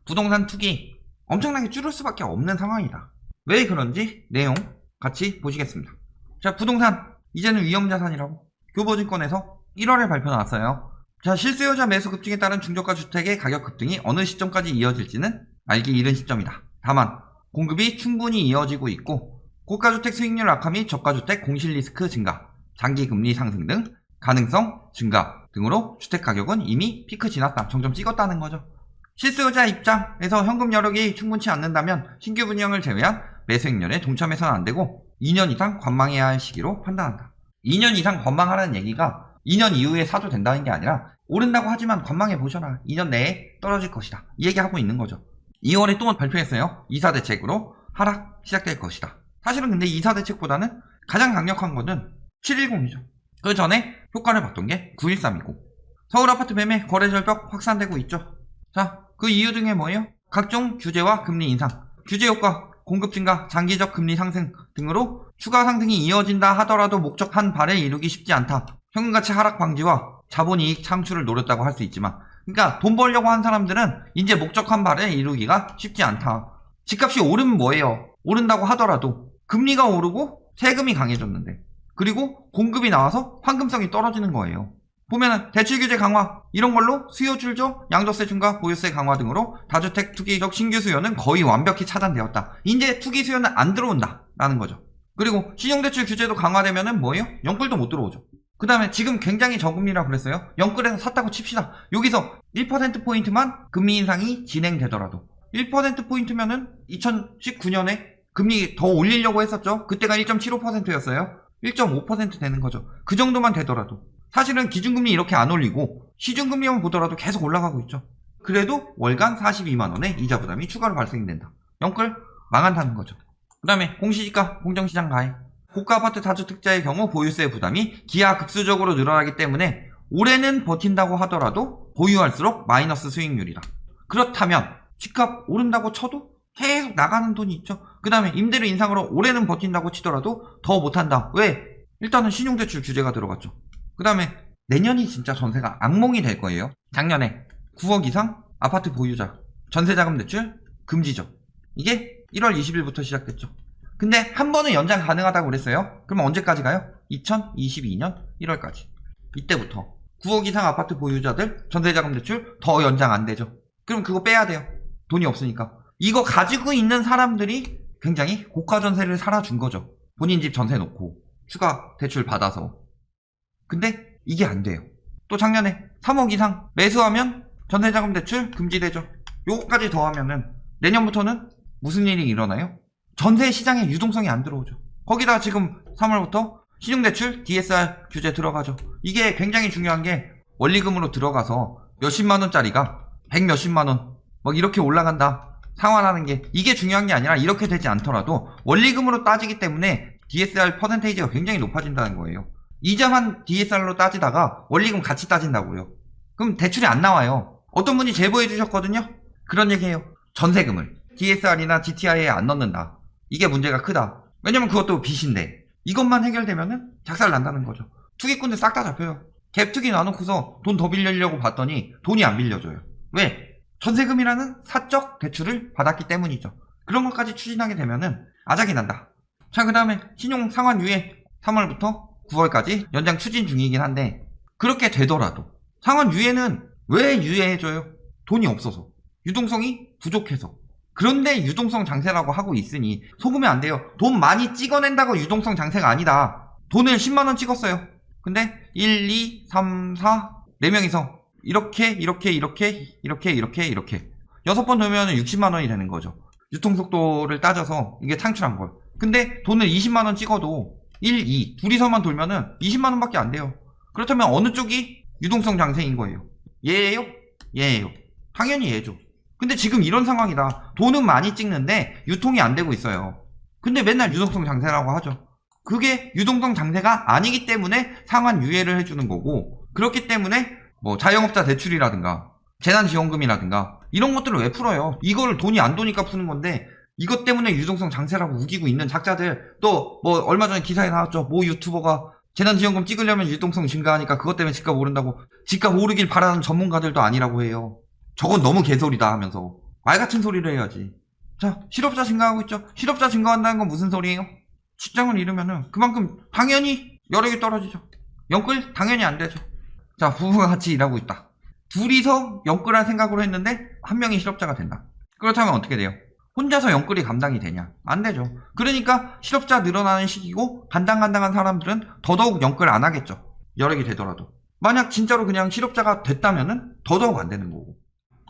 부동산 투기 엄청나게 줄을 수밖에 없는 상황이다. 왜 그런지 내용 같이 보시겠습니다. 자, 부동산 이제는 위험자산이라고 교보증권에서 1월에 발표 나왔어요. 자, 실수요자 매수 급증에 따른 중저가 주택의 가격 급등이 어느 시점까지 이어질지는 알기 이른 시점이다. 다만 공급이 충분히 이어지고 있고 고가주택 수익률 악화 및 저가주택 공실 리스크 증가, 장기금리 상승 등 가능성 증가 등으로 주택가격은 이미 피크 지났다, 정점 찍었다는 거죠. 실수요자 입장에서 현금 여력이 충분치 않는다면 신규 분양을 제외한 매수행렬에 동참해서는 안되고 2년 이상 관망해야 할 시기로 판단한다. 2년 이상 관망하라는 얘기가 2년 이후에 사도 된다는 게 아니라 오른다고 하지만 관망해보셔라, 2년 내에 떨어질 것이다, 이 얘기하고 있는 거죠. 2월에 또 발표했어요. 이사 대책으로 하락 시작될 것이다. 사실은 근데 이사 대책보다는 가장 강력한 거는 710이죠. 그 전에 효과를 봤던 게 913이고 서울 아파트 매매 거래 절벽 확산되고 있죠. 자, 그 이유 중에 뭐예요? 각종 규제와 금리 인상, 규제 효과, 공급 증가, 장기적 금리 상승 등으로 추가 상승이 이어진다 하더라도 목적한 바를 이루기 쉽지 않다. 현금가치 하락 방지와 자본이익 창출을 노렸다고 할 수 있지만, 그러니까 돈 벌려고 한 사람들은 이제 목적한 바를 이루기가 쉽지 않다. 집값이 오르면 뭐예요? 오른다고 하더라도 금리가 오르고 세금이 강해졌는데, 그리고 공급이 나와서 황금성이 떨어지는 거예요. 보면은 대출 규제 강화 이런 걸로 수요 줄죠, 양도세 중과 보유세 강화 등으로 다주택 투기적 신규 수요는 거의 완벽히 차단되었다. 이제 투기 수요는 안 들어온다 라는 거죠. 그리고 신용대출 규제도 강화되면은 뭐예요? 영끌도 못 들어오죠. 그 다음에 지금 굉장히 저금리라 그랬어요. 영끌에서 샀다고 칩시다. 여기서 1%포인트만 금리 인상이 진행되더라도 1%포인트면은 2019년에 금리 더 올리려고 했었죠. 그때가 1.75%였어요. 1.5% 되는 거죠. 그 정도만 되더라도 사실은 기준금리 이렇게 안 올리고 시중금리만 보더라도 계속 올라가고 있죠. 그래도 월간 42만원의 이자 부담이 추가로 발생된다. 영끌 망한다는 거죠. 그 다음에 공시지가 공정시장 가해, 고가 아파트 다주택자의 경우 보유세 부담이 기하급수적으로 늘어나기 때문에 올해는 버틴다고 하더라도 보유할수록 마이너스 수익률이다. 그렇다면 집값 오른다고 쳐도 계속 나가는 돈이 있죠. 그 다음에 임대료 인상으로 올해는 버틴다고 치더라도 더 못한다. 왜? 일단은 신용대출 규제가 들어갔죠. 그 다음에 내년이 진짜 전세가 악몽이 될 거예요. 작년에 9억 이상 아파트 보유자 전세자금 대출 금지죠. 이게 1월 20일부터 시작됐죠. 근데 한 번은 연장 가능하다고 그랬어요. 그럼 언제까지 가요? 2022년 1월까지. 이때부터 9억 이상 아파트 보유자들 전세자금 대출 더 연장 안 되죠. 그럼 그거 빼야 돼요. 돈이 없으니까. 이거 가지고 있는 사람들이 굉장히 고가 전세를 살아준 거죠. 본인 집 전세 놓고 추가 대출 받아서. 근데 이게 안 돼요. 또 작년에 3억 이상 매수하면 전세자금 대출 금지되죠. 요거까지 더하면은 내년부터는 무슨 일이 일어나요? 전세 시장에 유동성이 안 들어오죠. 거기다 지금 3월부터 신용대출 DSR 규제 들어가죠. 이게 굉장히 중요한 게 원리금으로 들어가서 몇십만원짜리가 100 몇십만원 막 이렇게 올라간다 상환하는 게, 이게 중요한 게 아니라 이렇게 되지 않더라도 원리금으로 따지기 때문에 DSR 퍼센테이지가 굉장히 높아진다는 거예요. 이자만 DSR로 따지다가 원리금 같이 따진다고요. 그럼 대출이 안 나와요. 어떤 분이 제보해 주셨거든요. 그런 얘기해요. 전세금을 DSR이나 DTI에 안 넣는다. 이게 문제가 크다. 왜냐면 그것도 빚인데 이것만 해결되면은 작살 난다는 거죠. 투기꾼들 싹 다 잡혀요. 갭투기 놔놓고서 돈 더 빌리려고 봤더니 돈이 안 빌려줘요. 왜? 전세금이라는 사적 대출을 받았기 때문이죠. 그런 것까지 추진하게 되면은 아작이 난다. 자, 그 다음에 신용 상환 유예 3월부터 9월까지 연장 추진 중이긴 한데, 그렇게 되더라도 상환 유예는 왜 유예해줘요? 돈이 없어서, 유동성이 부족해서. 그런데 유동성 장세라고 하고 있으니 속으면 안 돼요. 돈 많이 찍어낸다고 유동성 장세가 아니다. 돈을 10만원 찍었어요. 근데 1, 2, 3, 4 4명이서 이렇게 6번 돌면 60만원이 되는 거죠. 유통속도를 따져서 이게 창출한 걸. 근데 돈을 20만원 찍어도 1, 2 둘이서만 돌면은 20만원밖에 안 돼요. 그렇다면 어느 쪽이 유동성 장세인 거예요? 얘예요? 얘예요. 당연히 얘죠. 근데 지금 이런 상황이다. 돈은 많이 찍는데 유통이 안 되고 있어요. 근데 맨날 유동성 장세라고 하죠. 그게 유동성 장세가 아니기 때문에 상환 유예를 해주는 거고, 그렇기 때문에 뭐 자영업자 대출이라든가 재난지원금이라든가 이런 것들을 왜 풀어요? 이거를 돈이 안 도니까 푸는 건데, 이것 때문에 유동성 장세라고 우기고 있는 작자들, 또 뭐 얼마 전에 기사에 나왔죠. 모 유튜버가 재난지원금 찍으려면 유동성 증가하니까 그것 때문에 집값 오른다고. 집값 오르길 바라는 전문가들도 아니라고 해요. 저건 너무 개소리다 하면서 말 같은 소리를 해야지. 자, 실업자 증가하고 있죠. 실업자 증가한다는 건 무슨 소리예요? 직장을 잃으면은 그만큼 당연히 여력이 떨어지죠. 연끌 당연히 안 되죠. 자, 부부가 같이 일하고 있다. 둘이서 연끌할 생각으로 했는데 한 명이 실업자가 된다. 그렇다면 어떻게 돼요? 혼자서 연끌이 감당이 되냐? 안 되죠. 그러니까 실업자 늘어나는 시기고 간당간당한 사람들은 더더욱 연끌 안 하겠죠. 여력이 되더라도. 만약 진짜로 그냥 실업자가 됐다면은 더더욱 안 되는 거고.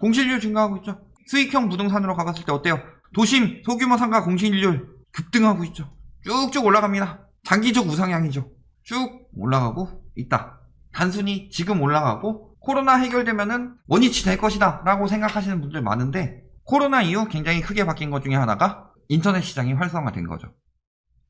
공실률 증가하고 있죠. 수익형 부동산으로 가봤을 때 어때요? 도심 소규모 상가 공실률 급등하고 있죠. 쭉쭉 올라갑니다. 장기적 우상향이죠. 쭉 올라가고 있다. 단순히 지금 올라가고 코로나 해결되면은 원위치 될 것이다 라고 생각하시는 분들 많은데, 코로나 이후 굉장히 크게 바뀐 것 중에 하나가 인터넷 시장이 활성화된 거죠.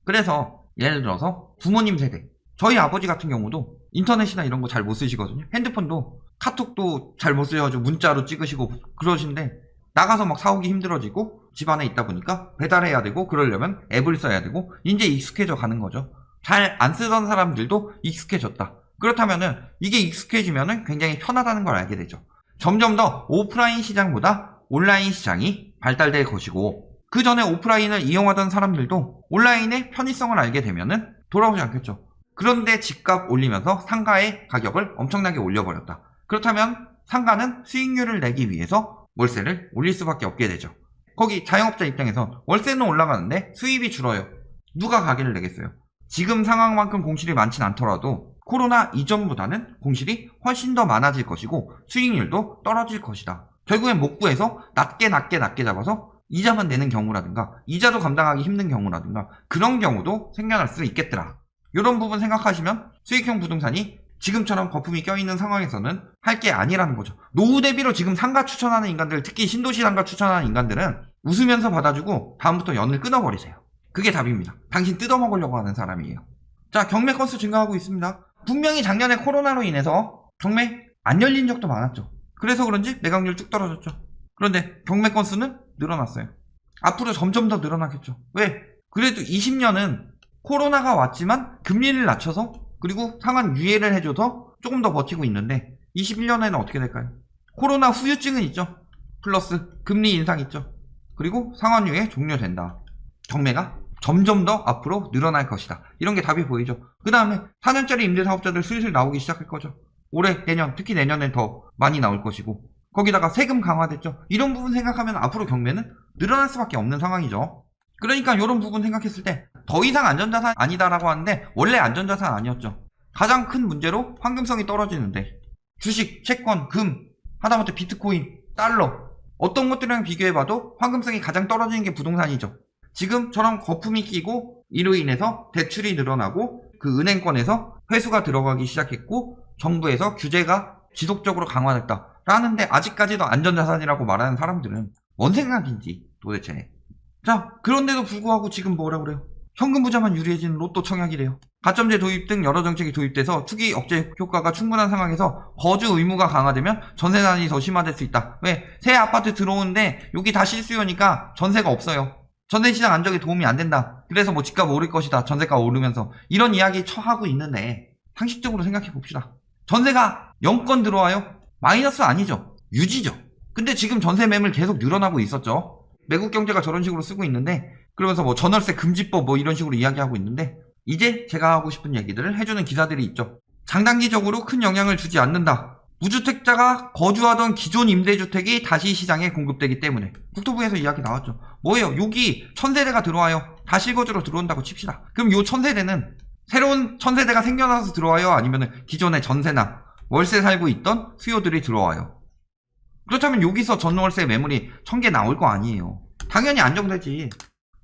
그래서 예를 들어서 부모님 세대, 저희 아버지 같은 경우도 인터넷이나 이런 거 잘 못 쓰시거든요. 핸드폰도 카톡도 잘 못 쓰셔가지고 문자로 찍으시고 그러신데, 나가서 막 사오기 힘들어지고 집안에 있다 보니까 배달해야 되고 그러려면 앱을 써야 되고 이제 익숙해져 가는 거죠. 잘 안 쓰던 사람들도 익숙해졌다. 그렇다면은 이게 익숙해지면은 굉장히 편하다는 걸 알게 되죠. 점점 더 오프라인 시장보다 온라인 시장이 발달될 것이고, 그 전에 오프라인을 이용하던 사람들도 온라인의 편의성을 알게 되면은 돌아오지 않겠죠. 그런데 집값 올리면서 상가의 가격을 엄청나게 올려버렸다. 그렇다면 상가는 수익률을 내기 위해서 월세를 올릴 수밖에 없게 되죠. 거기 자영업자 입장에서 월세는 올라가는데 수입이 줄어요. 누가 가게를 내겠어요? 지금 상황만큼 공실이 많진 않더라도 코로나 이전보다는 공실이 훨씬 더 많아질 것이고 수익률도 떨어질 것이다. 결국엔 목구에서 낮게 잡아서 이자만 내는 경우라든가 이자도 감당하기 힘든 경우라든가 그런 경우도 생겨날 수 있겠더라. 이런 부분 생각하시면 수익형 부동산이 지금처럼 거품이 껴있는 상황에서는 할 게 아니라는 거죠. 노후 대비로 지금 상가 추천하는 인간들, 특히 신도시 상가 추천하는 인간들은 웃으면서 받아주고 다음부터 연을 끊어버리세요. 그게 답입니다. 당신 뜯어먹으려고 하는 사람이에요. 자, 경매 건수 증가하고 있습니다. 분명히 작년에 코로나로 인해서 경매 안 열린 적도 많았죠. 그래서 그런지 매각률 뚝 떨어졌죠. 그런데 경매 건수는 늘어났어요. 앞으로 점점 더 늘어나겠죠. 왜? 그래도 20년은 코로나가 왔지만 금리를 낮춰서 그리고 상환 유예를 해줘서 조금 더 버티고 있는데 21년에는 어떻게 될까요? 코로나 후유증은 있죠. 플러스 금리 인상 있죠. 그리고 상환 유예 종료된다. 경매가 점점 더 앞으로 늘어날 것이다. 이런 게 답이 보이죠. 그 다음에 4년짜리 임대사업자들 슬슬 나오기 시작할 거죠. 올해, 내년, 특히 내년엔 더 많이 나올 것이고, 거기다가 세금 강화됐죠. 이런 부분 생각하면 앞으로 경매는 늘어날 수밖에 없는 상황이죠. 그러니까 이런 부분 생각했을 때 더 이상 안전자산 아니다라고 하는데 원래 안전자산 아니었죠. 가장 큰 문제로 황금성이 떨어지는데 주식, 채권, 금, 하다못해 비트코인, 달러 어떤 것들이랑 비교해봐도 황금성이 가장 떨어지는 게 부동산이죠. 지금처럼 거품이 끼고 이로 인해서 대출이 늘어나고 그 은행권에서 회수가 들어가기 시작했고 정부에서 규제가 지속적으로 강화됐다 라는데 아직까지도 안전자산이라고 말하는 사람들은 뭔 생각인지 도대체. 자, 그런데도 불구하고 지금 뭐라 그래요? 현금 부자만 유리해지는 로또 청약이래요. 가점제 도입 등 여러 정책이 도입돼서 투기 억제 효과가 충분한 상황에서 거주 의무가 강화되면 전세난이 더 심화될 수 있다. 왜? 새 아파트 들어오는데 여기 다 실수요니까 전세가 없어요. 전세시장 안정에 도움이 안 된다. 그래서 뭐 집값 오를 것이다. 전세가 오르면서 이런 이야기 처하고 있는데 상식적으로 생각해 봅시다. 전세가 0건 들어와요? 마이너스 아니죠. 유지죠. 근데 지금 전세 매물 계속 늘어나고 있었죠. 매국 경제가 저런 식으로 쓰고 있는데 그러면서 뭐 전월세 금지법 뭐 이런 식으로 이야기하고 있는데 이제 제가 하고 싶은 얘기들을 해주는 기사들이 있죠. 장단기적으로 큰 영향을 주지 않는다. 무주택자가 거주하던 기존 임대주택이 다시 시장에 공급되기 때문에. 국토부에서 이야기 나왔죠. 뭐예요? 여기 1000세대가 들어와요. 다 실거주로 들어온다고 칩시다. 그럼 요 1000세대는 새로운 1000세대가 생겨나서 들어와요? 아니면 기존의 전세나 월세 살고 있던 수요들이 들어와요? 그렇다면 여기서 전월세 매물이 1000개 나올 거 아니에요. 당연히 안정되지.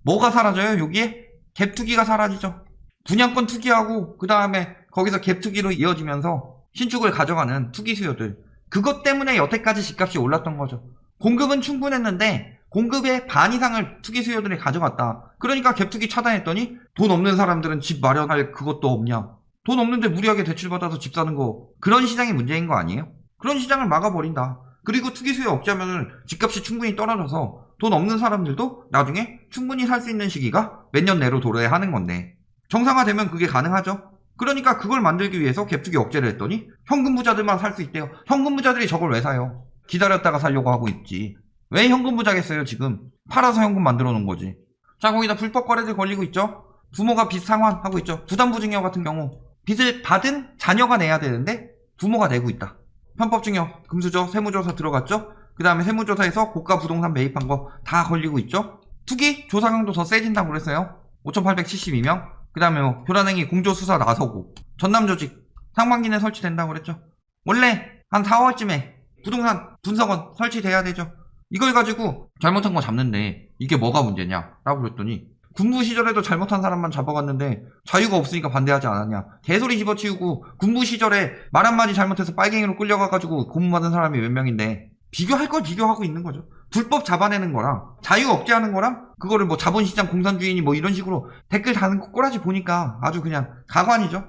뭐가 사라져요? 여기에 갭투기가 사라지죠. 분양권 투기하고 그 다음에 거기서 갭투기로 이어지면서 신축을 가져가는 투기 수요들. 그것 때문에 여태까지 집값이 올랐던 거죠. 공급은 충분했는데 공급의 반 이상을 투기 수요들이 가져갔다. 그러니까 갭투기 차단했더니 돈 없는 사람들은 집 마련할 그것도 없냐. 돈 없는데 무리하게 대출받아서 집 사는 거. 그런 시장이 문제인 거 아니에요? 그런 시장을 막아버린다. 그리고 투기 수요 억제하면 집값이 충분히 떨어져서 돈 없는 사람들도 나중에 충분히 살 수 있는 시기가 몇 년 내로 도래야 하는 건데 정상화되면 그게 가능하죠. 그러니까 그걸 만들기 위해서 갭투기 억제를 했더니 현금 부자들만 살 수 있대요. 현금 부자들이 저걸 왜 사요? 기다렸다가 살려고 하고 있지. 왜 현금 부자겠어요 지금. 팔아서 현금 만들어 놓은 거지. 자, 거기다 불법 거래들 걸리고 있죠. 부모가 빚 상환하고 있죠. 부담부증여 같은 경우 빚을 받은 자녀가 내야 되는데 부모가 내고 있다. 편법증여, 금수저, 세무조사 들어갔죠. 그 다음에 세무조사에서 고가 부동산 매입한 거 다 걸리고 있죠. 투기, 조사강도 더 세진다고 그랬어요. 5,872명. 그 다음에 뭐 교란행위 공조수사 나서고 전남조직 상반기 내 설치된다고 그랬죠. 원래 한 4월쯤에 부동산 분석원 설치돼야 되죠. 이걸 가지고 잘못한 거 잡는데 이게 뭐가 문제냐 라고 그랬더니 군부 시절에도 잘못한 사람만 잡아갔는데 자유가 없으니까 반대하지 않았냐. 개소리 집어치우고 군부 시절에 말 한마디 잘못해서 빨갱이로 끌려가가지고 고문받은 사람이 몇 명인데 비교할 걸 비교하고 있는 거죠. 불법 잡아내는 거랑 자유 억제하는 거랑 그거를 뭐 자본시장 공산주의니 뭐 이런 식으로 댓글 다는 거 꼬라지 보니까 아주 그냥 가관이죠.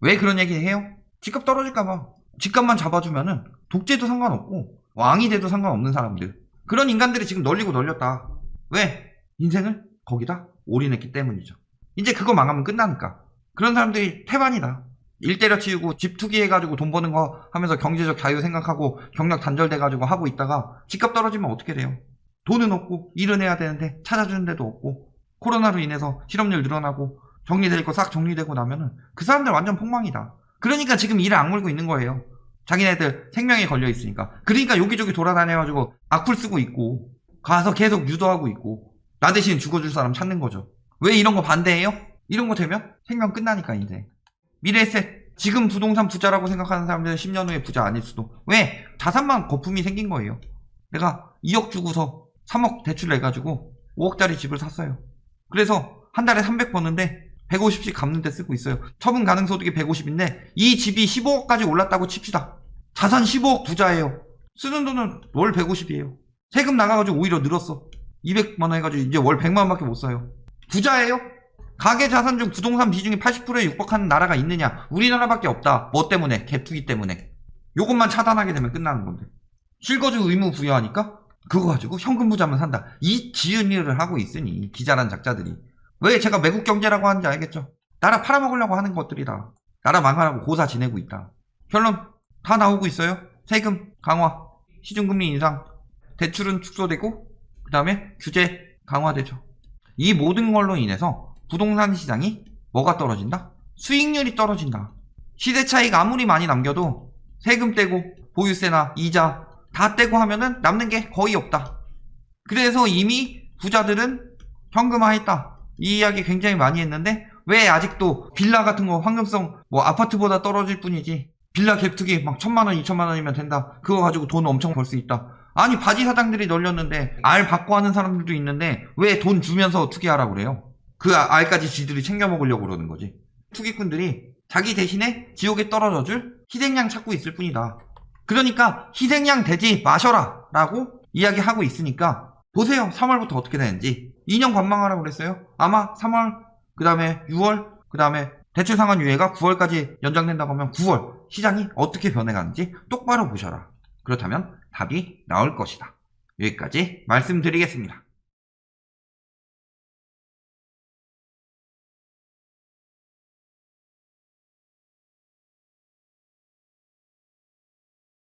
왜 그런 얘기 해요? 집값 떨어질까봐. 집값만 잡아주면은 독재도 상관없고 왕이 돼도 상관없는 사람들, 그런 인간들이 지금 널리고 널렸다. 왜? 인생을 거기다 올인했기 때문이죠. 이제 그거 망하면 끝나니까. 그런 사람들이 태반이다. 일 때려치우고 집 투기해가지고 돈 버는 거 하면서 경제적 자유 생각하고 경력 단절돼가지고 하고 있다가 집값 떨어지면 어떻게 돼요? 돈은 없고 일은 해야 되는데 찾아주는 데도 없고 코로나로 인해서 실업률 늘어나고 정리될 거 싹 정리되고 나면은 그 사람들 완전 폭망이다. 그러니까 지금 일을 악물고 있는 거예요. 자기네들 생명에 걸려 있으니까. 그러니까 여기저기 돌아다녀가지고 악플 쓰고 있고 가서 계속 유도하고 있고 나 대신 죽어줄 사람 찾는 거죠. 왜 이런 거 반대해요? 이런 거 되면 생명 끝나니까 이제. 미래에셋, 지금 부동산 부자라고 생각하는 사람들은 10년 후에 부자 아닐 수도. 왜? 자산만 거품이 생긴 거예요. 내가 2억 주고서 3억 대출 내가지고 5억짜리 집을 샀어요. 그래서 한 달에 300 버는데 150씩 갚는 데 쓰고 있어요. 처분 가능 소득이 150인데 이 집이 15억까지 올랐다고 칩시다. 자산 15억 부자예요. 쓰는 돈은 월 150이에요. 세금 나가가지고 오히려 늘었어. 200만원 해가지고 이제 월 100만원밖에 못 써요. 부자예요? 가계 자산 중 부동산 비중이 80%에 육박하는 나라가 있느냐? 우리나라밖에 없다. 뭐 때문에? 갭투기 때문에. 요것만 차단하게 되면 끝나는 건데. 실거주 의무 부여하니까 그거 가지고 현금 부자만 산다. 이 지은 일을 하고 있으니 기자란 작자들이. 왜 제가 매국 경제라고 하는지 알겠죠? 나라 팔아먹으려고 하는 것들이다. 나라 망하라고 고사 지내고 있다. 결론 다 나오고 있어요. 세금 강화, 시중금리 인상, 대출은 축소되고 그 다음에 규제 강화되죠. 이 모든 걸로 인해서 부동산 시장이 뭐가 떨어진다? 수익률이 떨어진다. 시세 차익 아무리 많이 남겨도 세금 떼고 보유세나 이자 다 떼고 하면은 남는 게 거의 없다. 그래서 이미 부자들은 현금화했다. 이 이야기 굉장히 많이 했는데 왜 아직도 빌라 같은 거 황금성 뭐 아파트보다 떨어질 뿐이지 빌라 갭투기 막 1,000만원 2,000만원이면 된다. 그거 가지고 돈 엄청 벌 수 있다. 아니 바지 사장들이 널렸는데 알 받고 하는 사람들도 있는데 왜 돈 주면서 투기하라고 그래요? 그 알까지 지들이 챙겨 먹으려고 그러는 거지. 투기꾼들이 자기 대신에 지옥에 떨어져 줄 희생양 찾고 있을 뿐이다. 그러니까 희생양 되지 마셔라 라고 이야기하고 있으니까 보세요. 3월부터 어떻게 되는지. 2년 관망하라고 그랬어요. 아마 3월, 그 다음에 6월, 그 다음에 대출 상환 유예가 9월까지 연장된다고 하면 9월 시장이 어떻게 변해가는지 똑바로 보셔라. 그렇다면 답이 나올 것이다. 여기까지 말씀드리겠습니다.